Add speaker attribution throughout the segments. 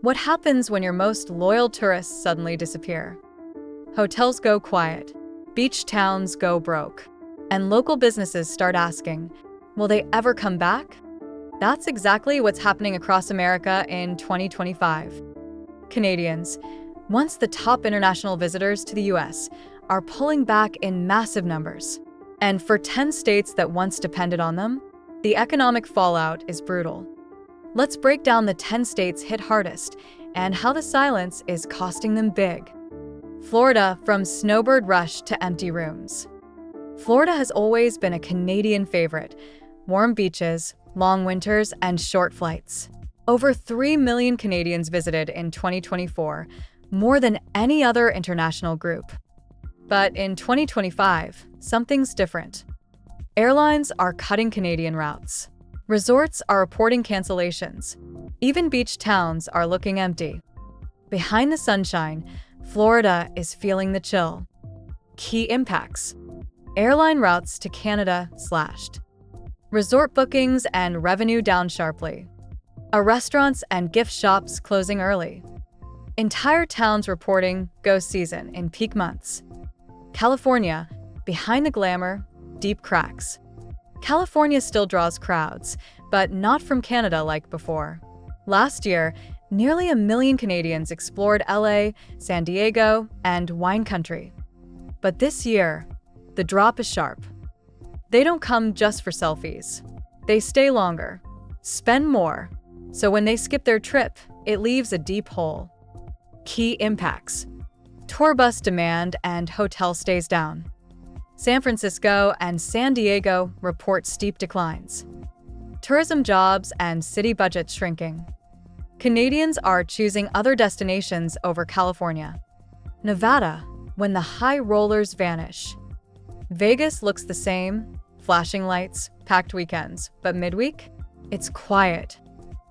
Speaker 1: What happens when your most loyal tourists suddenly disappear? Hotels go quiet, beach towns go broke, and local businesses start asking, will they ever come back? That's exactly what's happening across America in 2025. Canadians, once the top international visitors to the US, are pulling back in massive numbers. And for 10 states that once depended on them, the economic fallout is brutal. Let's break down the 10 states hit hardest and how the silence is costing them big. Florida, from snowbird rush to empty rooms. Florida has always been a Canadian favorite. Warm beaches, long winters, and short flights. Over 3 million Canadians visited in 2024, more than any other international group. But in 2025, something's different. Airlines are cutting Canadian routes. Resorts are reporting cancellations. Even beach towns are looking empty. Behind the sunshine, Florida is feeling the chill. Key impacts. Airline routes to Canada slashed. Resort bookings and revenue down sharply. Restaurants and gift shops closing early. Entire towns reporting ghost season in peak months. California, behind the glamour, deep cracks. California still draws crowds, but not from Canada like before. Last year, nearly 1 million Canadians explored LA, San Diego, and wine country. But this year, the drop is sharp. They don't come just for selfies. They stay longer, spend more, so when they skip their trip, it leaves a deep hole. Key impacts. Tour bus demand and hotel stays down. San Francisco and San Diego report steep declines. Tourism jobs and city budgets shrinking. Canadians are choosing other destinations over California. Nevada, when the high rollers vanish. Vegas looks the same, flashing lights, packed weekends, but midweek? It's quiet.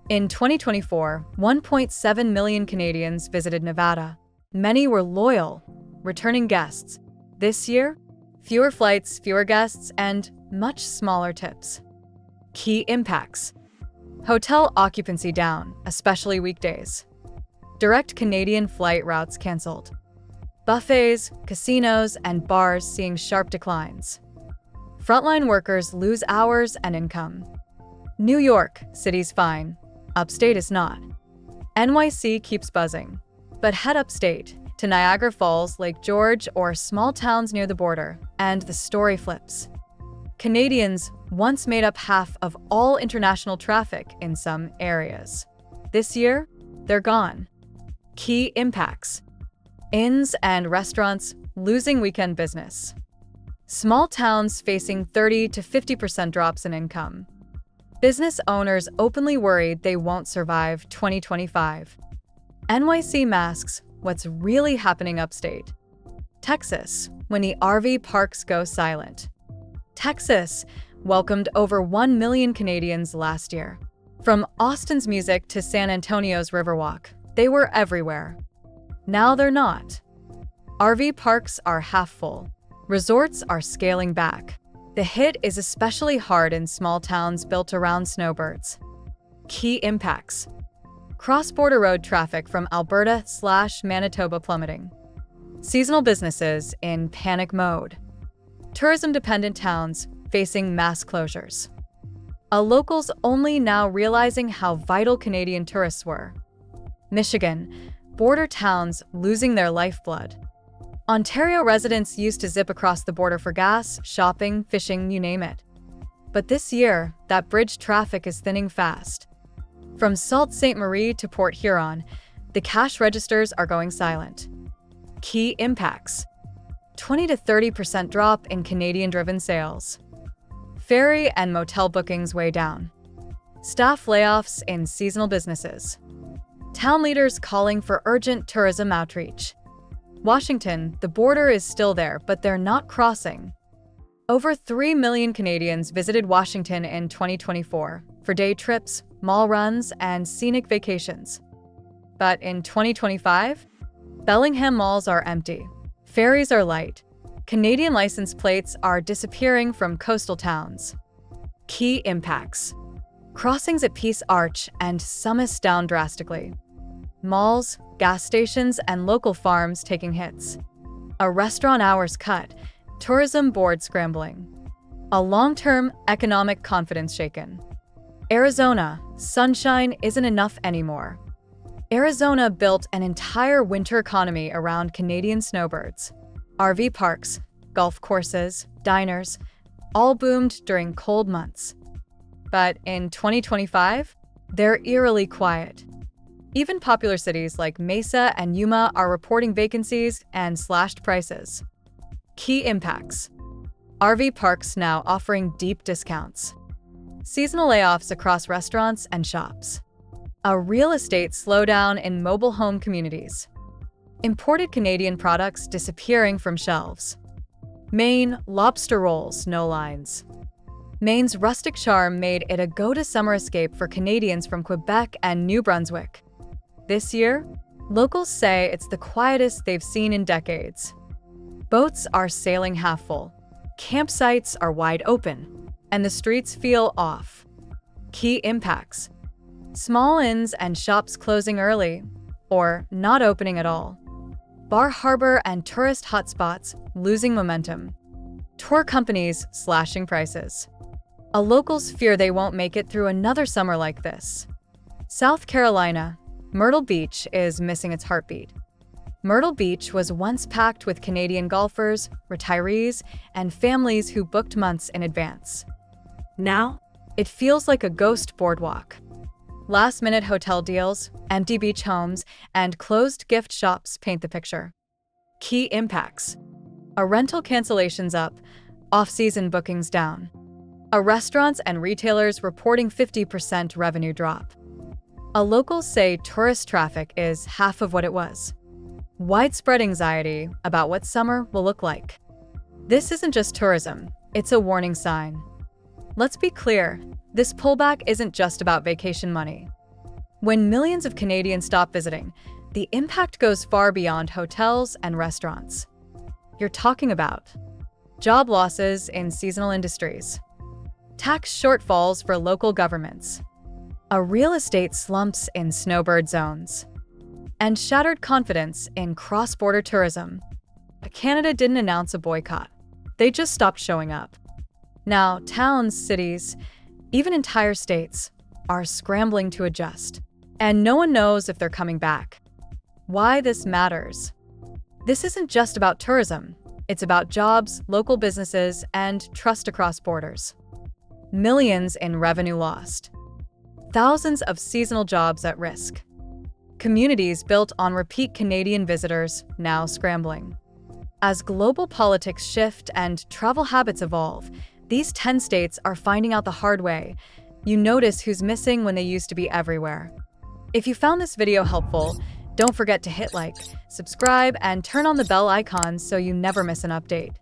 Speaker 1: In 2024, 1.7 million Canadians visited Nevada. Many were loyal, returning guests. This year, fewer flights, fewer guests, and much smaller tips. Key impacts. Hotel occupancy down, especially weekdays. Direct Canadian flight routes canceled. Buffets, casinos, and bars seeing sharp declines. Frontline workers lose hours and income. New York, city's fine. Upstate is not. NYC keeps buzzing. But head upstate, to Niagara Falls, Lake George, or small towns near the border, and the story flips. Canadians once made up half of all international traffic in some areas. This year, they're gone. Key impacts. Inns and restaurants losing weekend business. Small towns facing 30 to 50% drops in income. Business owners openly worried they won't survive 2025. NYC masks what's really happening upstate. Texas, when the RV parks go silent. Texas welcomed over 1 million Canadians last year. From Austin's music to San Antonio's Riverwalk, they were everywhere. Now they're not. RV parks are half full. Resorts are scaling back. The hit is especially hard in small towns built around snowbirds. Key impacts. Cross-border road traffic from Alberta/Manitoba plummeting. Seasonal businesses in panic mode. Tourism-dependent towns facing mass closures. Locals only now realizing how vital Canadian tourists were. Michigan, border towns losing their lifeblood. Ontario residents used to zip across the border for gas, shopping, fishing, you name it. But this year, that bridge traffic is thinning fast. From Sault Ste. Marie to Port Huron, the cash registers are going silent. Key impacts. 20 to 30% drop in Canadian-driven sales. Ferry and motel bookings way down. Staff layoffs in seasonal businesses. Town leaders calling for urgent tourism outreach. Washington, the border is still there, but they're not crossing. Over 3 million Canadians visited Washington in 2024 for day trips, mall runs, and scenic vacations. But in 2025, Bellingham malls are empty. Ferries are light. Canadian license plates are disappearing from coastal towns. Key impacts. Crossings at Peace Arch and Summit down drastically. Malls, gas stations, and local farms taking hits. A restaurant hours cut, tourism board scrambling. A long-term economic confidence shaken. Arizona, sunshine isn't enough anymore. Arizona built an entire winter economy around Canadian snowbirds. RV parks, golf courses, diners, all boomed during cold months. But in 2025, they're eerily quiet. Even popular cities like Mesa and Yuma are reporting vacancies and slashed prices. Key impacts. RV parks now offering deep discounts. Seasonal layoffs across restaurants and shops. A real estate slowdown in mobile home communities. Imported Canadian products disappearing from shelves. Maine lobster rolls, no lines. Maine's rustic charm made it a go-to summer escape for Canadians from Quebec and New Brunswick. This year, locals say it's the quietest they've seen in decades. Boats are sailing half full, campsites are wide open, and the streets feel off. Key impacts. Small inns and shops closing early, or not opening at all. Bar Harbor and tourist hotspots losing momentum. Tour companies slashing prices. Locals fear they won't make it through another summer like this. South Carolina, Myrtle Beach is missing its heartbeat. Myrtle Beach was once packed with Canadian golfers, retirees, and families who booked months in advance. Now, it feels like a ghost boardwalk. Last-minute hotel deals, empty beach homes, and closed gift shops paint the picture. Key impacts. A rental cancellations up, off-season bookings down. Restaurants and retailers reporting 50% revenue drop. Locals say tourist traffic is half of what it was. Widespread anxiety about what summer will look like. This isn't just tourism, it's a warning sign. Let's be clear, this pullback isn't just about vacation money. When millions of Canadians stop visiting, the impact goes far beyond hotels and restaurants. You're talking about job losses in seasonal industries, tax shortfalls for local governments, real estate slumps in snowbird zones, and shattered confidence in cross-border tourism. Canada didn't announce a boycott. They just stopped showing up. Now, towns, cities, even entire states are scrambling to adjust, and no one knows if they're coming back. Why this matters? This isn't just about tourism. It's about jobs, local businesses, and trust across borders. Millions in revenue lost. Thousands of seasonal jobs at risk. Communities built on repeat Canadian visitors now scrambling. As global politics shift and travel habits evolve, these 10 states are finding out the hard way. You notice who's missing when they used to be everywhere. If you found this video helpful, don't forget to hit like, subscribe, and turn on the bell icon so you never miss an update.